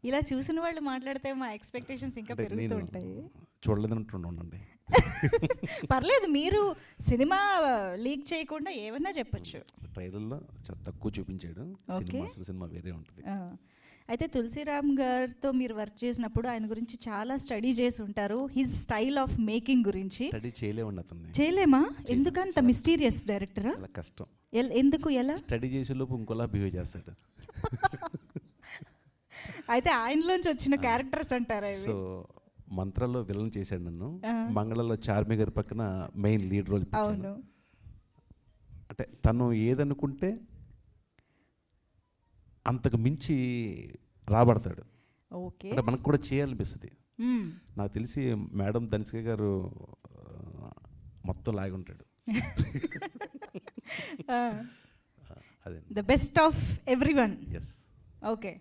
ఇలా చూసిన వాళ్ళు మాట్లాడితే మా ఎక్స్పెక్టేషన్స్ ఇంకా పెరుగుతూ ఉంటాయి. చూడలేదంటుండండి. పర్లేదు, మీరు సినిమా లీక్ చేయకుండా ఏమన్నా చెప్పొచ్చు. ట్రైలర్లో చాలా తక్కువ చూపించాడు, అసలు సినిమా వేరే ఉంటుంది. అయితే తులసిరామ్ గారితో మీరు వర్క్ చేసినప్పుడు ఆయన గురించి చాలా స్టడీ చేసి ఉంటారు, హిజ్ స్టైల్ ఆఫ్ మేకింగ్ గురించి. స్టడీ చేయలేమండి అతన్ని. చేయలేమా? ఎందుకంత మిస్టీరియస్ డైరెక్టరా? చాలా కష్టం. ఎందుకు? ఎలా? స్టడీ చేసే లోపు ఇంకోలా బిహేవ్ చేస్తాడు. అయితే ఆయనలోంచి వచ్చిన క్యారెక్టర్స్ అంటారా? సో మంత్రాల్లో విలన్ చేశాడు నన్ను, మంగళలో చార్మి గారి పక్కన మెయిన్ లీడ్ రోల్. అవును. అంటే తను ఏదనుకుంటే అంతకు మించి రాబడతాడు. ఓకే. అంటే మనకు కూడా చేయాలనిపిస్తుంది. నాకు తెలిసి మేడం ధనిష్క గారు మొత్తం లాగి ఉంటాడు. The best of everyone. Yes. Okay.